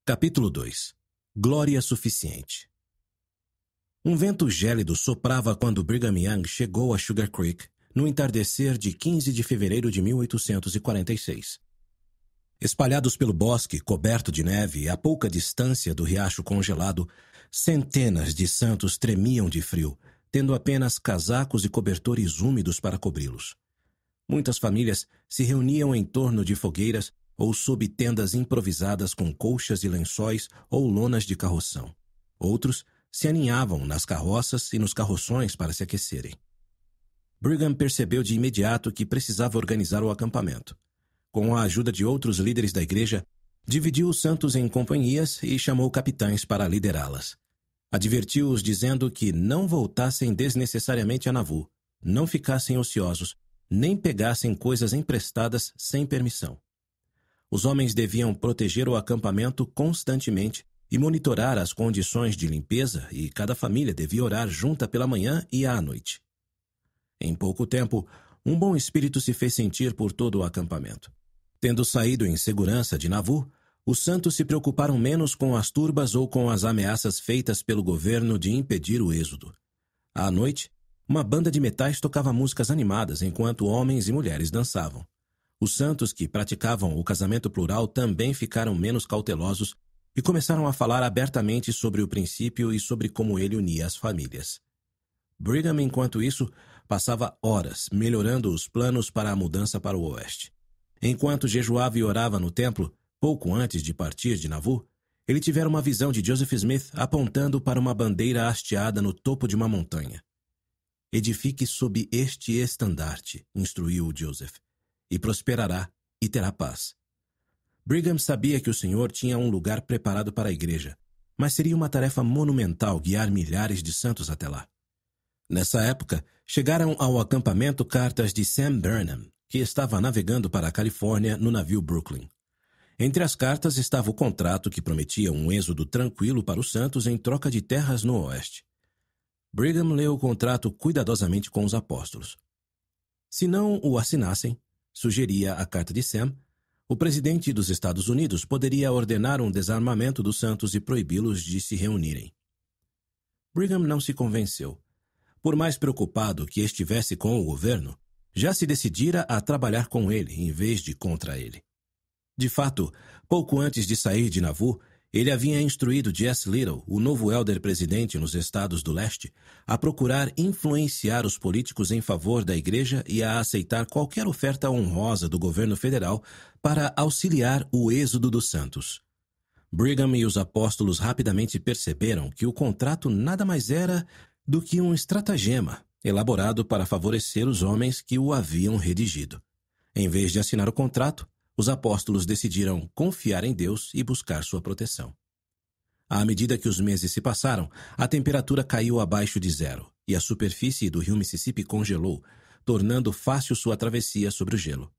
Capítulo 2. Glória suficiente. Um vento gélido soprava quando Brigham Young chegou a Sugar Creek no entardecer de 15 de fevereiro de 1846. Espalhados pelo bosque coberto de neve a pouca distância do riacho congelado, centenas de santos tremiam de frio, tendo apenas casacos e cobertores úmidos para cobri-los. Muitas famílias se reuniam em torno de fogueiras ou sob tendas improvisadas com colchas e lençóis ou lonas de carroção. Outros se aninhavam nas carroças e nos carroções para se aquecerem. Brigham percebeu de imediato que precisava organizar o acampamento. Com a ajuda de outros líderes da igreja, dividiu os santos em companhias e chamou capitães para liderá-las. Advertiu-os dizendo que não voltassem desnecessariamente a Nauvoo, não ficassem ociosos, nem pegassem coisas emprestadas sem permissão. Os homens deviam proteger o acampamento constantemente e monitorar as condições de limpeza, e cada família devia orar junta pela manhã e à noite. Em pouco tempo, um bom espírito se fez sentir por todo o acampamento. Tendo saído em segurança de Nauvoo, os santos se preocuparam menos com as turbas ou com as ameaças feitas pelo governo de impedir o êxodo. À noite, uma banda de metais tocava músicas animadas enquanto homens e mulheres dançavam. Os santos que praticavam o casamento plural também ficaram menos cautelosos e começaram a falar abertamente sobre o princípio e sobre como ele unia as famílias. Brigham, enquanto isso, passava horas melhorando os planos para a mudança para o oeste. Enquanto jejuava e orava no templo, pouco antes de partir de Nauvoo, ele tivera uma visão de Joseph Smith apontando para uma bandeira hasteada no topo de uma montanha. «Edifique sob este estandarte», instruiu Joseph, «e prosperará e terá paz». Brigham sabia que o Senhor tinha um lugar preparado para a igreja, mas seria uma tarefa monumental guiar milhares de santos até lá. Nessa época, chegaram ao acampamento cartas de Sam Burnham, que estava navegando para a Califórnia no navio Brooklyn. Entre as cartas estava o contrato que prometia um êxodo tranquilo para os santos em troca de terras no oeste. Brigham leu o contrato cuidadosamente com os apóstolos. Se não o assinassem, sugeria a carta de Sam, o presidente dos Estados Unidos poderia ordenar um desarmamento dos santos e proibi-los de se reunirem. Brigham não se convenceu. Por mais preocupado que estivesse com o governo, já se decidira a trabalhar com ele em vez de contra ele. De fato, pouco antes de sair de Nauvoo, ele havia instruído Jesse Little, o novo élder presidente nos estados do leste, a procurar influenciar os políticos em favor da igreja e a aceitar qualquer oferta honrosa do governo federal para auxiliar o êxodo dos santos. Brigham e os apóstolos rapidamente perceberam que o contrato nada mais era do que um estratagema elaborado para favorecer os homens que o haviam redigido. Em vez de assinar o contrato, os apóstolos decidiram confiar em Deus e buscar sua proteção. À medida que os meses se passaram, a temperatura caiu abaixo de zero e a superfície do rio Mississippi congelou, tornando fácil sua travessia sobre o gelo.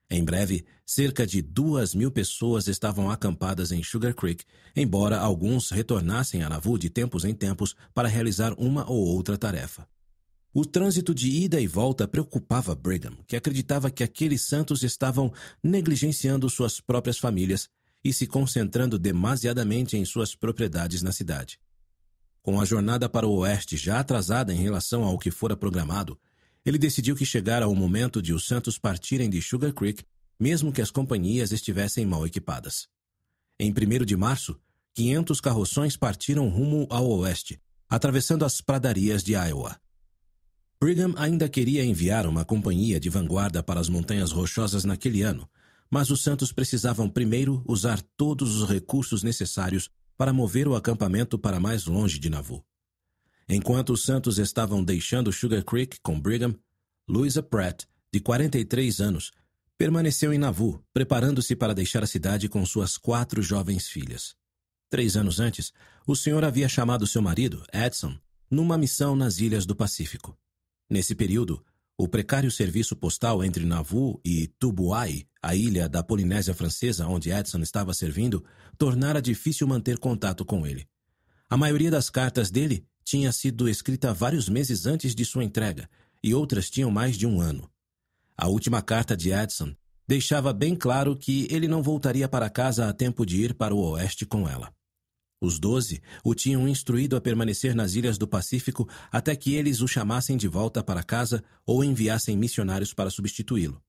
Em breve, cerca de 2.000 pessoas estavam acampadas em Sugar Creek, embora alguns retornassem a Nauvoo de tempos em tempos para realizar uma ou outra tarefa. O trânsito de ida e volta preocupava Brigham, que acreditava que aqueles santos estavam negligenciando suas próprias famílias e se concentrando demasiadamente em suas propriedades na cidade. Com a jornada para o oeste já atrasada em relação ao que fora programado, ele decidiu que chegara o momento de os santos partirem de Sugar Creek, mesmo que as companhias estivessem mal equipadas. Em 1º de março, 500 carroções partiram rumo ao oeste, atravessando as pradarias de Iowa. Brigham ainda queria enviar uma companhia de vanguarda para as Montanhas Rochosas naquele ano, mas os santos precisavam primeiro usar todos os recursos necessários para mover o acampamento para mais longe de Nauvoo. Enquanto os santos estavam deixando Sugar Creek com Brigham, Louisa Pratt, de 43 anos, permaneceu em Nauvoo, preparando-se para deixar a cidade com suas 4 jovens filhas. 3 anos antes, o senhor havia chamado seu marido, Edson, numa missão nas ilhas do Pacífico. Nesse período, o precário serviço postal entre Nauvoo e Tubuai, a ilha da Polinésia Francesa onde Edson estava servindo, tornara difícil manter contato com ele. A maioria das cartas dele tinha sido escrita vários meses antes de sua entrega, e outras tinham mais de um ano. A última carta de Edson deixava bem claro que ele não voltaria para casa a tempo de ir para o oeste com ela. Os 12 o tinham instruído a permanecer nas ilhas do Pacífico até que eles o chamassem de volta para casa ou enviassem missionários para substituí-lo.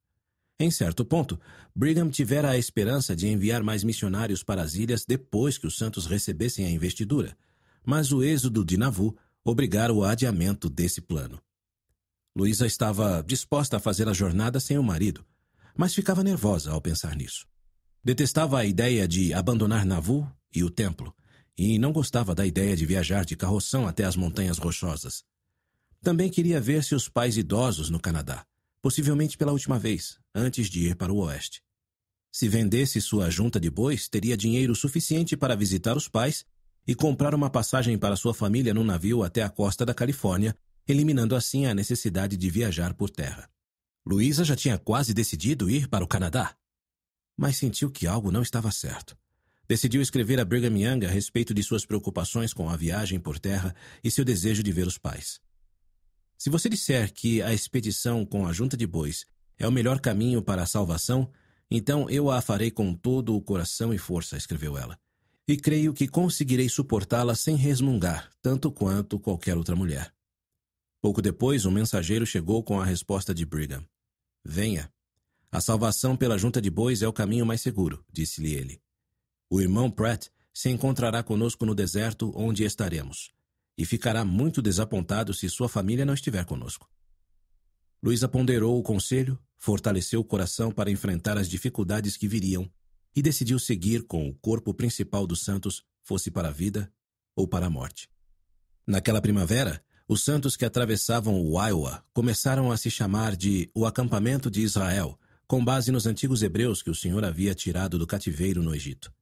Em certo ponto, Brigham tivera a esperança de enviar mais missionários para as ilhas depois que os santos recebessem a investidura, mas o êxodo de Nauvoo obrigara o adiamento desse plano. Louisa estava disposta a fazer a jornada sem o marido, mas ficava nervosa ao pensar nisso. Detestava a ideia de abandonar Nauvoo e o templo, e não gostava da ideia de viajar de carroção até as Montanhas Rochosas. Também queria ver seus pais idosos no Canadá, possivelmente pela última vez, antes de ir para o oeste. Se vendesse sua junta de bois, teria dinheiro suficiente para visitar os pais e comprar uma passagem para sua família num navio até a costa da Califórnia, eliminando assim a necessidade de viajar por terra. Louisa já tinha quase decidido ir para o Canadá, mas sentiu que algo não estava certo. Decidiu escrever a Brigham Young a respeito de suas preocupações com a viagem por terra e seu desejo de ver os pais. Se você disser que a expedição com a junta de bois é o melhor caminho para a salvação, então eu a farei com todo o coração e força, escreveu ela. E creio que conseguirei suportá-la sem resmungar, tanto quanto qualquer outra mulher. Pouco depois, um mensageiro chegou com a resposta de Brigham. Venha. A salvação pela junta de bois é o caminho mais seguro, disse-lhe ele. O irmão Pratt se encontrará conosco no deserto onde estaremos, e ficará muito desapontado se sua família não estiver conosco. Louisa ponderou o conselho, fortaleceu o coração para enfrentar as dificuldades que viriam e decidiu seguir com o corpo principal dos santos, fosse para a vida ou para a morte. Naquela primavera, os santos que atravessavam o Iowa começaram a se chamar de o acampamento de Israel, com base nos antigos hebreus que o Senhor havia tirado do cativeiro no Egito.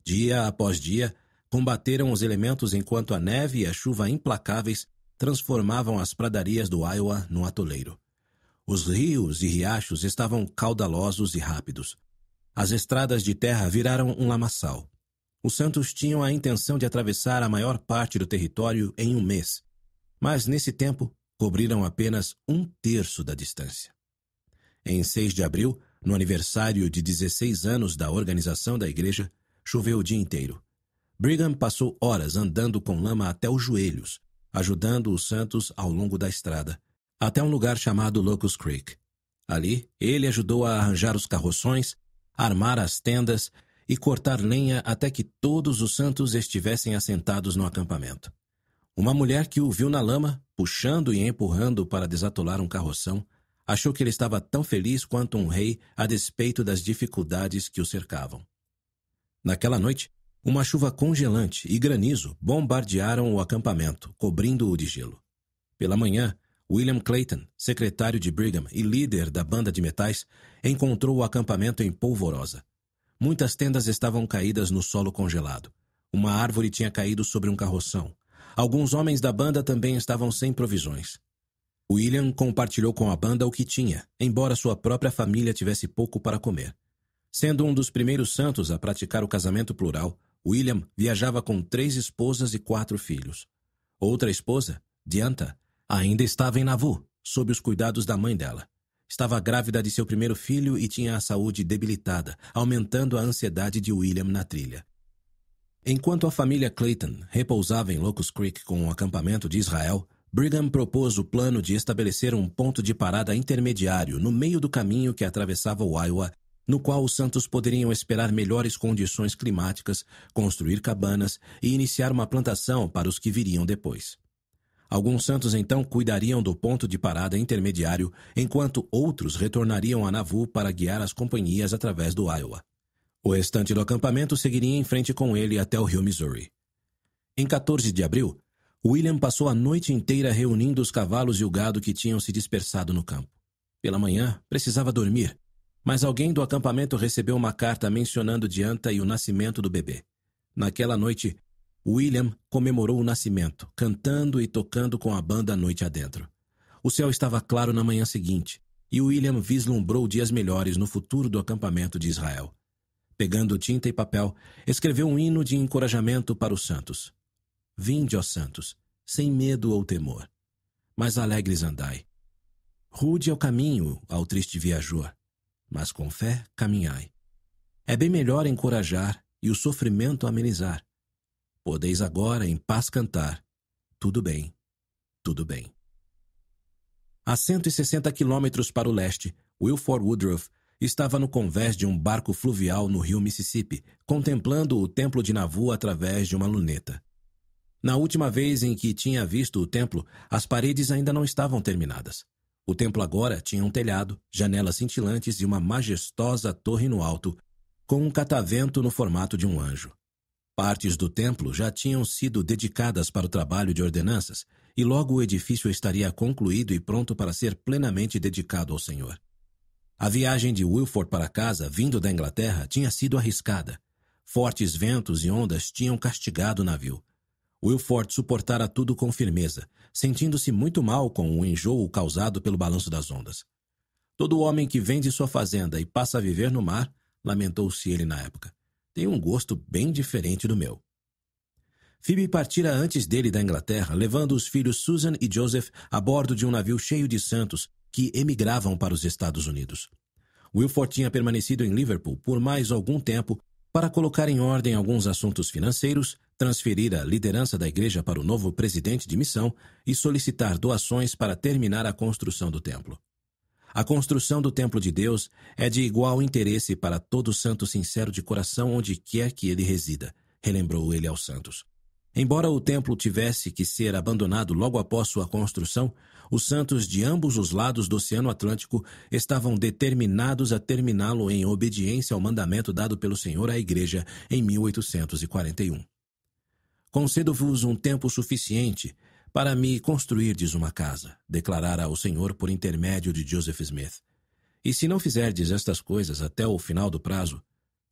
Dia após dia, combateram os elementos enquanto a neve e a chuva implacáveis transformavam as pradarias do Iowa num atoleiro. Os rios e riachos estavam caudalosos e rápidos. As estradas de terra viraram um lamaçal. Os santos tinham a intenção de atravessar a maior parte do território em um mês, mas nesse tempo cobriram apenas 1/3 da distância. Em 6 de abril, no aniversário de 16 anos da organização da igreja, choveu o dia inteiro. Brigham passou horas andando com lama até os joelhos, ajudando os santos ao longo da estrada, até um lugar chamado Locust Creek. Ali, ele ajudou a arranjar os carroções, armar as tendas e cortar lenha até que todos os santos estivessem assentados no acampamento. Uma mulher que o viu na lama, puxando e empurrando para desatolar um carroção, achou que ele estava tão feliz quanto um rei a despeito das dificuldades que o cercavam. Naquela noite, uma chuva congelante e granizo bombardearam o acampamento, cobrindo-o de gelo. Pela manhã, William Clayton, secretário de Brigham e líder da banda de metais, encontrou o acampamento em polvorosa. Muitas tendas estavam caídas no solo congelado. Uma árvore tinha caído sobre um carroção. Alguns homens da banda também estavam sem provisões. William compartilhou com a banda o que tinha, embora sua própria família tivesse pouco para comer. Sendo um dos primeiros santos a praticar o casamento plural, William viajava com 3 esposas e 4 filhos. Outra esposa, Diantha, ainda estava em Nauvoo, sob os cuidados da mãe dela. Estava grávida de seu primeiro filho e tinha a saúde debilitada, aumentando a ansiedade de William na trilha. Enquanto a família Clayton repousava em Locust Creek com o acampamento de Israel, Brigham propôs o plano de estabelecer um ponto de parada intermediário no meio do caminho que atravessava o Iowa, no qual os santos poderiam esperar melhores condições climáticas, construir cabanas e iniciar uma plantação para os que viriam depois. Alguns santos então cuidariam do ponto de parada intermediário, enquanto outros retornariam a Nauvoo para guiar as companhias através do Iowa. O restante do acampamento seguiria em frente com ele até o rio Missouri. Em 14 de abril, William passou a noite inteira reunindo os cavalos e o gado que tinham se dispersado no campo. Pela manhã, precisava dormir, mas alguém do acampamento recebeu uma carta mencionando Diantha e o nascimento do bebê. Naquela noite, William comemorou o nascimento, cantando e tocando com a banda a noite adentro. O céu estava claro na manhã seguinte, e William vislumbrou dias melhores no futuro do acampamento de Israel. Pegando tinta e papel, escreveu um hino de encorajamento para os santos. Vinde, ó santos, sem medo ou temor, mas alegres andai. Rude é o caminho ao triste viajor, mas com fé caminhai. É bem melhor encorajar e o sofrimento amenizar. Podeis agora em paz cantar, tudo bem, tudo bem. A 160 quilômetros para o leste, Wilford Woodruff estava no convés de um barco fluvial no rio Mississippi, contemplando o templo de Nauvoo através de uma luneta. Na última vez em que tinha visto o templo, as paredes ainda não estavam terminadas. O templo agora tinha um telhado, janelas cintilantes e uma majestosa torre no alto, com um catavento no formato de um anjo. Partes do templo já tinham sido dedicadas para o trabalho de ordenanças, e logo o edifício estaria concluído e pronto para ser plenamente dedicado ao Senhor. A viagem de Wilford para casa, vindo da Inglaterra, tinha sido arriscada. Fortes ventos e ondas tinham castigado o navio. Wilford suportara tudo com firmeza, sentindo-se muito mal com o enjoo causado pelo balanço das ondas. Todo homem que vende sua fazenda e passa a viver no mar, lamentou-se ele na época, tem um gosto bem diferente do meu. Phoebe partira antes dele da Inglaterra, levando os filhos Susan e Joseph a bordo de um navio cheio de santos que emigravam para os Estados Unidos. Wilford tinha permanecido em Liverpool por mais algum tempo para colocar em ordem alguns assuntos financeiros, transferir a liderança da igreja para o novo presidente de missão e solicitar doações para terminar a construção do templo. A construção do templo de Deus é de igual interesse para todo santo sincero de coração onde quer que ele resida, relembrou ele aos santos. Embora o templo tivesse que ser abandonado logo após sua construção, os santos de ambos os lados do Oceano Atlântico estavam determinados a terminá-lo em obediência ao mandamento dado pelo Senhor à Igreja em 1841. Concedo-vos um tempo suficiente para me construirdes uma casa, declarara o Senhor por intermédio de Joseph Smith. E se não fizerdes estas coisas até o final do prazo,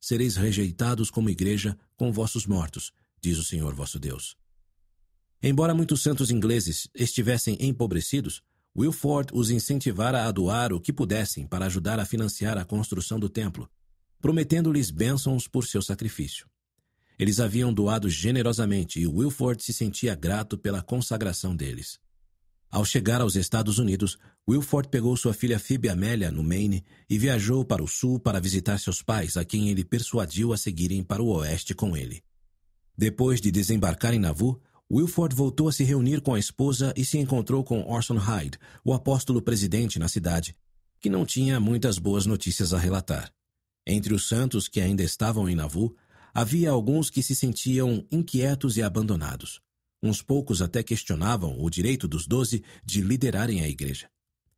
sereis rejeitados como igreja com vossos mortos, diz o Senhor vosso Deus. Embora muitos santos ingleses estivessem empobrecidos, Wilford os incentivara a doar o que pudessem para ajudar a financiar a construção do templo, prometendo-lhes bênçãos por seu sacrifício. Eles haviam doado generosamente e Wilford se sentia grato pela consagração deles. Ao chegar aos Estados Unidos, Wilford pegou sua filha Phoebe Amélia no Maine e viajou para o sul para visitar seus pais, a quem ele persuadiu a seguirem para o oeste com ele. Depois de desembarcar em Nauvoo, Wilford voltou a se reunir com a esposa e se encontrou com Orson Hyde, o apóstolo presidente na cidade, que não tinha muitas boas notícias a relatar. Entre os santos que ainda estavam em Nauvoo, havia alguns que se sentiam inquietos e abandonados. Uns poucos até questionavam o direito dos 12 de liderarem a igreja.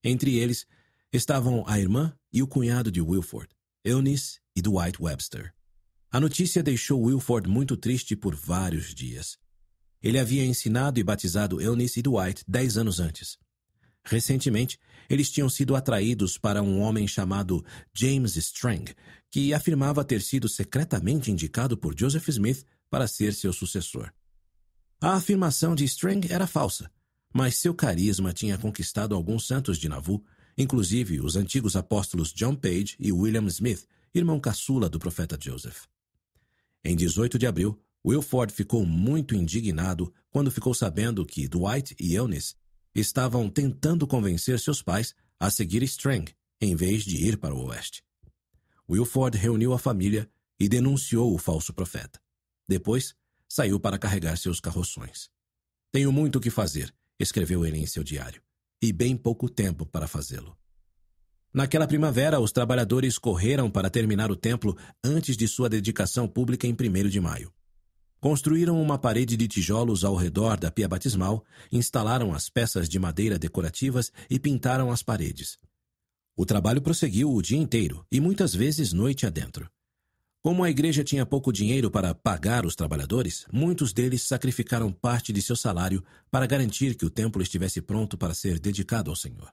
Entre eles estavam a irmã e o cunhado de Wilford, Eunice e Dwight Webster. A notícia deixou Wilford muito triste por vários dias. Ele havia ensinado e batizado Eunice e Dwight 10 anos antes. Recentemente, eles tinham sido atraídos para um homem chamado James Strang, que afirmava ter sido secretamente indicado por Joseph Smith para ser seu sucessor. A afirmação de Strang era falsa, mas seu carisma tinha conquistado alguns santos de Nauvoo, inclusive os antigos apóstolos John Page e William Smith, irmão caçula do profeta Joseph. Em 18 de abril, Wilford ficou muito indignado quando ficou sabendo que Dwight e Eunice estavam tentando convencer seus pais a seguir Strang, em vez de ir para o oeste. Wilford reuniu a família e denunciou o falso profeta. Depois, saiu para carregar seus carroções. Tenho muito o que fazer, escreveu ele em seu diário, e bem pouco tempo para fazê-lo. Naquela primavera, os trabalhadores correram para terminar o templo antes de sua dedicação pública em 1º de maio. Construíram uma parede de tijolos ao redor da pia batismal, instalaram as peças de madeira decorativas e pintaram as paredes. O trabalho prosseguiu o dia inteiro e muitas vezes noite adentro. Como a igreja tinha pouco dinheiro para pagar os trabalhadores, muitos deles sacrificaram parte de seu salário para garantir que o templo estivesse pronto para ser dedicado ao Senhor.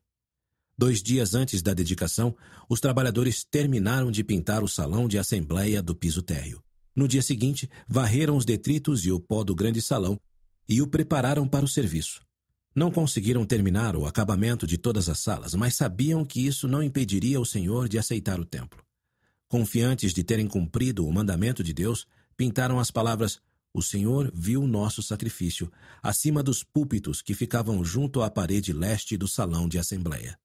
2 dias antes da dedicação, os trabalhadores terminaram de pintar o salão de assembleia do piso térreo. No dia seguinte, varreram os detritos e o pó do grande salão e o prepararam para o serviço. Não conseguiram terminar o acabamento de todas as salas, mas sabiam que isso não impediria o Senhor de aceitar o templo. Confiantes de terem cumprido o mandamento de Deus, pintaram as palavras "O Senhor viu nosso sacrifício" acima dos púlpitos que ficavam junto à parede leste do salão de assembleia.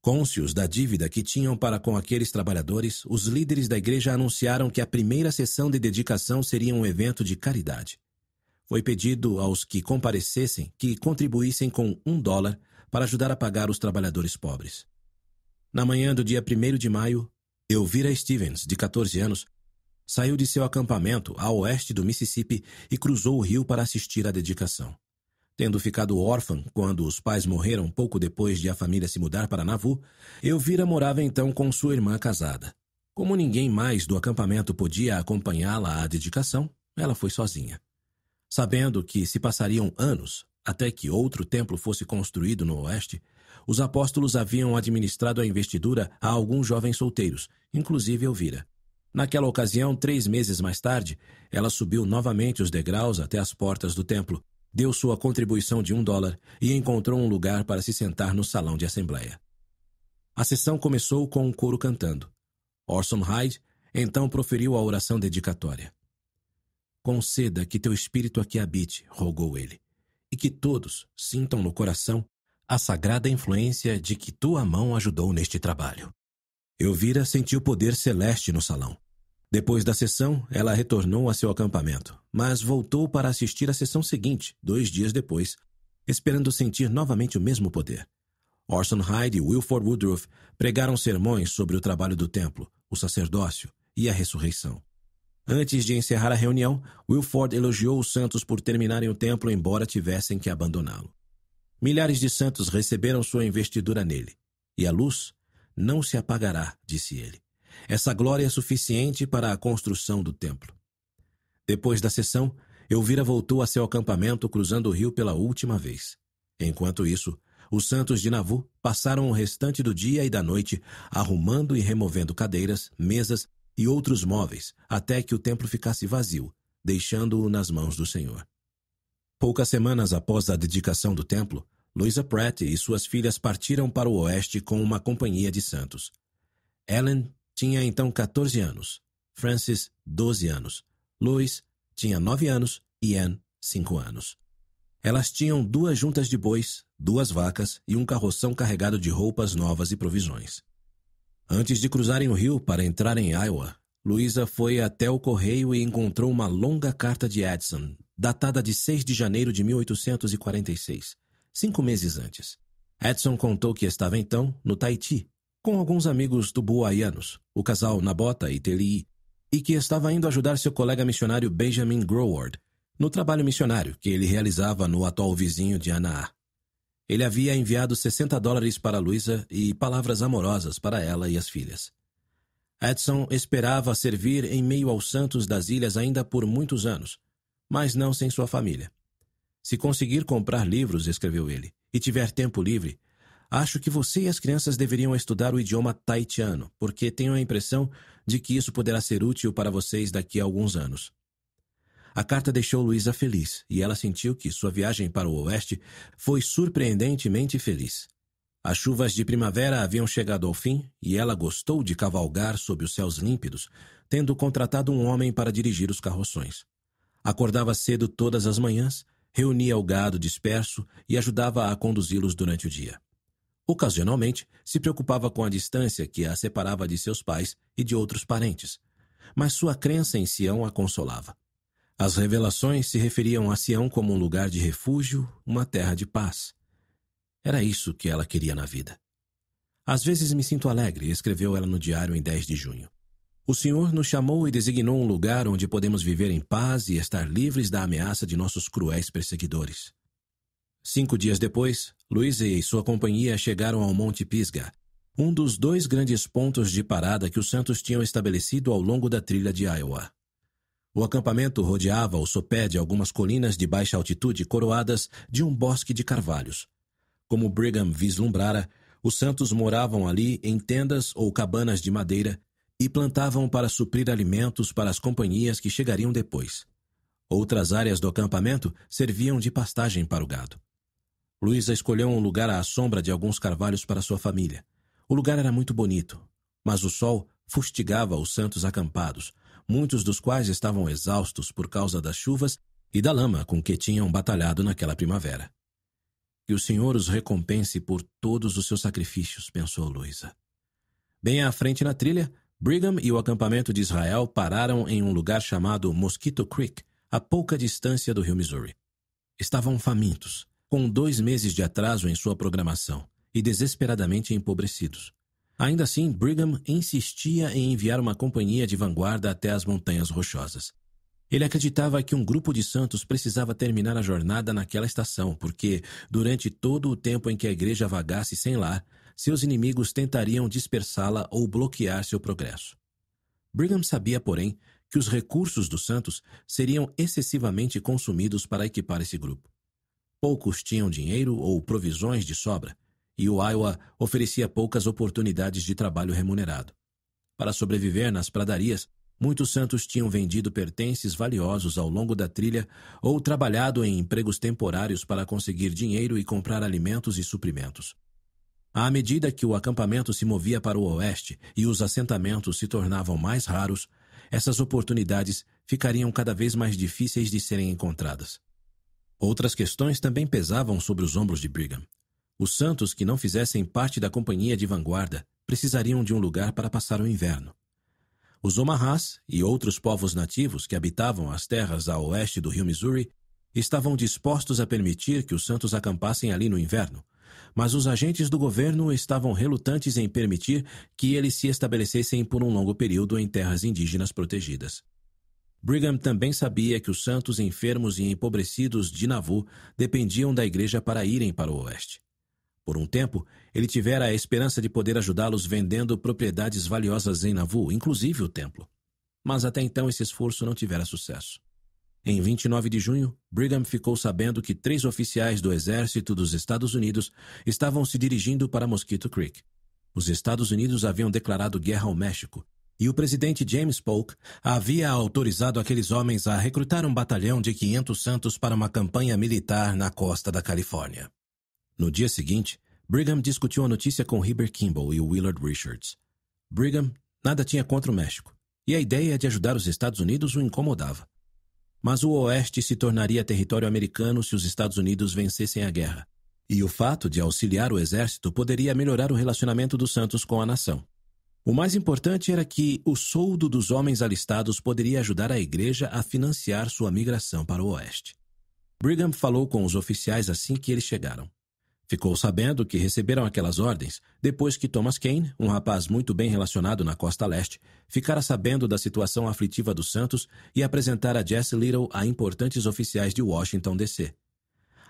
Cônscios da dívida que tinham para com aqueles trabalhadores, os líderes da igreja anunciaram que a primeira sessão de dedicação seria um evento de caridade. Foi pedido aos que comparecessem que contribuíssem com $1 para ajudar a pagar os trabalhadores pobres. Na manhã do dia 1º de maio, Elvira Stevens, de 14 anos, saiu de seu acampamento a oeste do Mississippi e cruzou o rio para assistir à dedicação. Tendo ficado órfã quando os pais morreram pouco depois de a família se mudar para Nauvoo, Elvira morava então com sua irmã casada. Como ninguém mais do acampamento podia acompanhá-la à dedicação, ela foi sozinha. Sabendo que se passariam anos até que outro templo fosse construído no oeste, os apóstolos haviam administrado a investidura a alguns jovens solteiros, inclusive Elvira. Naquela ocasião, 3 meses mais tarde, ela subiu novamente os degraus até as portas do templo, deu sua contribuição de $1 e encontrou um lugar para se sentar no salão de assembleia. A sessão começou com um coro cantando. Orson Hyde então proferiu a oração dedicatória. Conceda que teu espírito aqui habite, rogou ele, e que todos sintam no coração a sagrada influência de que tua mão ajudou neste trabalho. Elvira sentiu poder celeste no salão. Depois da sessão, ela retornou a seu acampamento, mas voltou para assistir à sessão seguinte, 2 dias depois, esperando sentir novamente o mesmo poder. Orson Hyde e Wilford Woodruff pregaram sermões sobre o trabalho do templo, o sacerdócio e a ressurreição. Antes de encerrar a reunião, Wilford elogiou os santos por terminarem o templo embora tivessem que abandoná-lo. Milhares de santos receberam sua investidura nele, e a luz não se apagará, disse ele. Essa glória é suficiente para a construção do templo. Depois da sessão, Elvira voltou a seu acampamento cruzando o rio pela última vez. Enquanto isso, os santos de Nauvoo passaram o restante do dia e da noite arrumando e removendo cadeiras, mesas e outros móveis até que o templo ficasse vazio, deixando-o nas mãos do Senhor. Poucas semanas após a dedicação do templo, Louisa Pratt e suas filhas partiram para o oeste com uma companhia de santos. Ellen tinha então 14 anos, Francis, 12 anos, Louis tinha 9 anos e Anne, 5 anos. Elas tinham 2 juntas de bois, 2 vacas e um carroção carregado de roupas novas e provisões. Antes de cruzarem o rio para entrar em Iowa, Louisa foi até o correio e encontrou uma longa carta de Edson, datada de 6 de janeiro de 1846, 5 meses antes. Edson contou que estava então no Tahiti, com alguns amigos tubuaianos, o casal Nabota e Telii, e que estava indo ajudar seu colega missionário Benjamin Groward no trabalho missionário que ele realizava no atual vizinho de Anaá. Ele havia enviado $60 para Louisa e palavras amorosas para ela e as filhas. Edson esperava servir em meio aos santos das ilhas ainda por muitos anos, mas não sem sua família. Se conseguir comprar livros, escreveu ele, e tiver tempo livre, acho que você e as crianças deveriam estudar o idioma tahitiano, porque tenho a impressão de que isso poderá ser útil para vocês daqui a alguns anos. A carta deixou Louisa feliz, e ela sentiu que sua viagem para o oeste foi surpreendentemente feliz. As chuvas de primavera haviam chegado ao fim, e ela gostou de cavalgar sob os céus límpidos, tendo contratado um homem para dirigir os carroções. Acordava cedo todas as manhãs, reunia o gado disperso e ajudava a conduzi-los durante o dia. Ocasionalmente, se preocupava com a distância que a separava de seus pais e de outros parentes, mas sua crença em Sião a consolava. As revelações se referiam a Sião como um lugar de refúgio, uma terra de paz. Era isso que ela queria na vida. Às vezes me sinto alegre, escreveu ela no diário em 10 de junho. O Senhor nos chamou e designou um lugar onde podemos viver em paz e estar livres da ameaça de nossos cruéis perseguidores. 5 dias depois, Louisa e sua companhia chegaram ao Monte Pisgah, um dos 2 grandes pontos de parada que os santos tinham estabelecido ao longo da trilha de Iowa. O acampamento rodeava o sopé de algumas colinas de baixa altitude coroadas de um bosque de carvalhos. Como Brigham vislumbrara, os santos moravam ali em tendas ou cabanas de madeira e plantavam para suprir alimentos para as companhias que chegariam depois. Outras áreas do acampamento serviam de pastagem para o gado. Louisa escolheu um lugar à sombra de alguns carvalhos para sua família. O lugar era muito bonito, mas o sol fustigava os santos acampados, muitos dos quais estavam exaustos por causa das chuvas e da lama com que tinham batalhado naquela primavera. Que o Senhor os recompense por todos os seus sacrifícios, pensou Louisa. Bem à frente na trilha, Brigham e o acampamento de Israel pararam em um lugar chamado Mosquito Creek, a pouca distância do rio Missouri. Estavam famintos, com 2 meses de atraso em sua programação e desesperadamente empobrecidos. Ainda assim, Brigham insistia em enviar uma companhia de vanguarda até as Montanhas Rochosas. Ele acreditava que um grupo de santos precisava terminar a jornada naquela estação, porque, durante todo o tempo em que a igreja vagasse sem lar, seus inimigos tentariam dispersá-la ou bloquear seu progresso. Brigham sabia, porém, que os recursos dos santos seriam excessivamente consumidos para equipar esse grupo. Poucos tinham dinheiro ou provisões de sobra, e o Iowa oferecia poucas oportunidades de trabalho remunerado. Para sobreviver nas pradarias, muitos santos tinham vendido pertences valiosos ao longo da trilha ou trabalhado em empregos temporários para conseguir dinheiro e comprar alimentos e suprimentos. À medida que o acampamento se movia para o oeste e os assentamentos se tornavam mais raros, essas oportunidades ficariam cada vez mais difíceis de serem encontradas. Outras questões também pesavam sobre os ombros de Brigham. Os santos que não fizessem parte da companhia de vanguarda precisariam de um lugar para passar o inverno. Os Omahás e outros povos nativos que habitavam as terras a oeste do rio Missouri estavam dispostos a permitir que os santos acampassem ali no inverno, mas os agentes do governo estavam relutantes em permitir que eles se estabelecessem por um longo período em terras indígenas protegidas. Brigham também sabia que os santos enfermos e empobrecidos de Nauvoo dependiam da igreja para irem para o oeste. Por um tempo, ele tivera a esperança de poder ajudá-los vendendo propriedades valiosas em Nauvoo, inclusive o templo. Mas até então esse esforço não tivera sucesso. Em 29 de junho, Brigham ficou sabendo que 3 oficiais do exército dos Estados Unidos estavam se dirigindo para Mosquito Creek. Os Estados Unidos haviam declarado guerra ao México, e o presidente James Polk havia autorizado aqueles homens a recrutar um batalhão de 500 santos para uma campanha militar na costa da Califórnia. No dia seguinte, Brigham discutiu a notícia com Heber Kimball e Willard Richards. Brigham nada tinha contra o México, e a ideia de ajudar os Estados Unidos o incomodava. Mas o Oeste se tornaria território americano se os Estados Unidos vencessem a guerra, e o fato de auxiliar o exército poderia melhorar o relacionamento dos santos com a nação. O mais importante era que o soldo dos homens alistados poderia ajudar a igreja a financiar sua migração para o Oeste. Brigham falou com os oficiais assim que eles chegaram. Ficou sabendo que receberam aquelas ordens depois que Thomas Kane, um rapaz muito bem relacionado na costa leste, ficara sabendo da situação aflitiva dos santos e apresentara Jesse Little a importantes oficiais de Washington, D.C.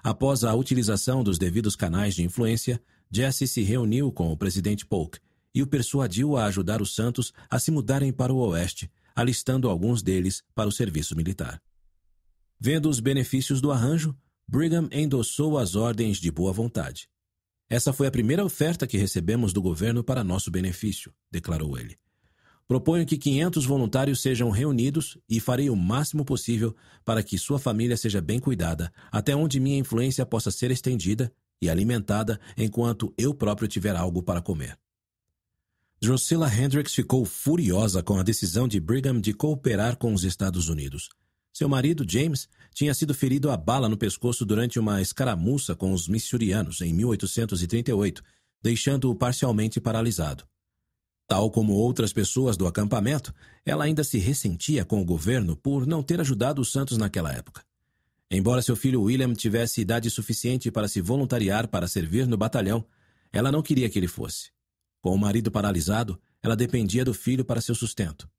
Após a utilização dos devidos canais de influência, Jesse se reuniu com o presidente Polk e o persuadiu a ajudar os santos a se mudarem para o oeste, alistando alguns deles para o serviço militar. Vendo os benefícios do arranjo, Brigham endossou as ordens de boa vontade. Essa foi a primeira oferta que recebemos do governo para nosso benefício, declarou ele. Proponho que 500 voluntários sejam reunidos e farei o máximo possível para que sua família seja bem cuidada, até onde minha influência possa ser estendida e alimentada enquanto eu próprio tiver algo para comer. Drusilla Hendricks ficou furiosa com a decisão de Brigham de cooperar com os Estados Unidos. Seu marido, James, tinha sido ferido a bala no pescoço durante uma escaramuça com os missourianos em 1838, deixando-o parcialmente paralisado. Tal como outras pessoas do acampamento, ela ainda se ressentia com o governo por não ter ajudado os santos naquela época. Embora seu filho William tivesse idade suficiente para se voluntariar para servir no batalhão, ela não queria que ele fosse. Com o marido paralisado, ela dependia do filho para seu sustento.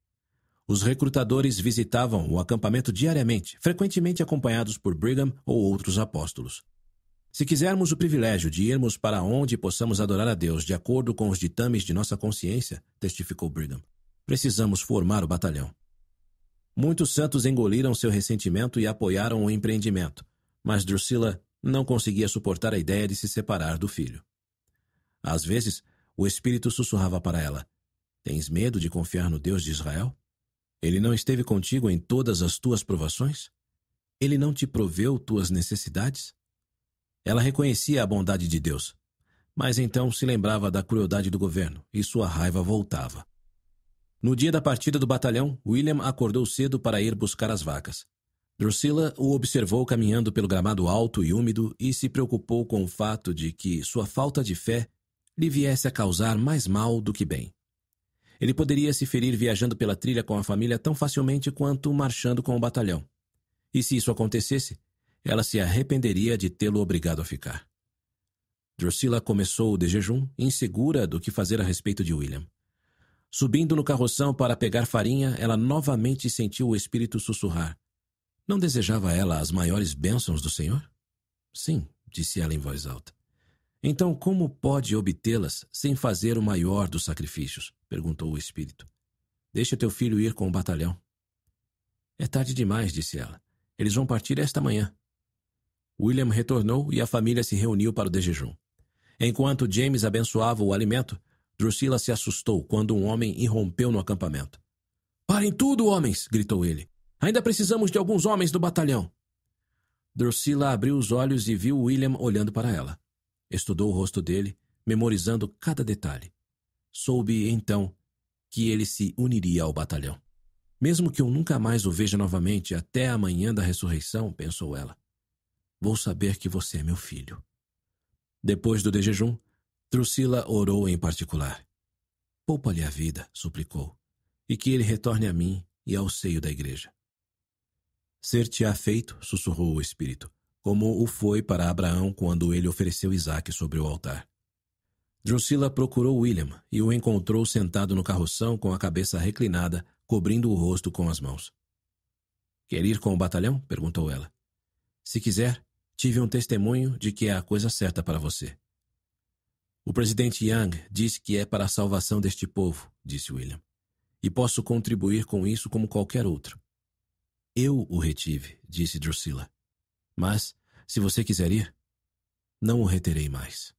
Os recrutadores visitavam o acampamento diariamente, frequentemente acompanhados por Brigham ou outros apóstolos. Se quisermos o privilégio de irmos para onde possamos adorar a Deus de acordo com os ditames de nossa consciência, testificou Brigham, precisamos formar o batalhão. Muitos santos engoliram seu ressentimento e apoiaram o empreendimento, mas Drusilla não conseguia suportar a ideia de se separar do filho. Às vezes, o Espírito sussurrava para ela: "Tens medo de confiar no Deus de Israel? Ele não esteve contigo em todas as tuas provações? Ele não te proveu tuas necessidades?" Ela reconhecia a bondade de Deus, mas então se lembrava da crueldade do governo e sua raiva voltava. No dia da partida do batalhão, William acordou cedo para ir buscar as vacas. Drusilla o observou caminhando pelo gramado alto e úmido e se preocupou com o fato de que sua falta de fé lhe viesse a causar mais mal do que bem. Ele poderia se ferir viajando pela trilha com a família tão facilmente quanto marchando com o batalhão. E se isso acontecesse, ela se arrependeria de tê-lo obrigado a ficar. Drusilla começou o de jejum, insegura do que fazer a respeito de William. Subindo no carroção para pegar farinha, ela novamente sentiu o espírito sussurrar. Não desejava ela as maiores bênçãos do Senhor? Sim, disse ela em voz alta. Então como pode obtê-las sem fazer o maior dos sacrifícios? Perguntou o espírito. Deixa teu filho ir com o batalhão. É tarde demais, disse ela. Eles vão partir esta manhã. William retornou e a família se reuniu para o de jejum. Enquanto James abençoava o alimento, Drusilla se assustou quando um homem irrompeu no acampamento. Parem tudo, homens! Gritou ele. Ainda precisamos de alguns homens do batalhão. Drusilla abriu os olhos e viu William olhando para ela. Estudou o rosto dele, memorizando cada detalhe. Soube, então, que ele se uniria ao batalhão. Mesmo que eu nunca mais o veja novamente até a manhã da ressurreição, pensou ela. Vou saber que você é meu filho. Depois do de jejum, Drusilla orou em particular. Poupa-lhe a vida, suplicou, e que ele retorne a mim e ao seio da igreja. Ser-te-á feito, sussurrou o espírito, como o foi para Abraão quando ele ofereceu Isaque sobre o altar. Drusilla procurou William e o encontrou sentado no carroção com a cabeça reclinada, cobrindo o rosto com as mãos. Quer ir com o batalhão? Perguntou ela. Se quiser, tive um testemunho de que é a coisa certa para você. O presidente Young disse que é para a salvação deste povo, disse William, e posso contribuir com isso como qualquer outro. Eu o retive, disse Drusilla. Mas, se você quiser ir, não o reterei mais.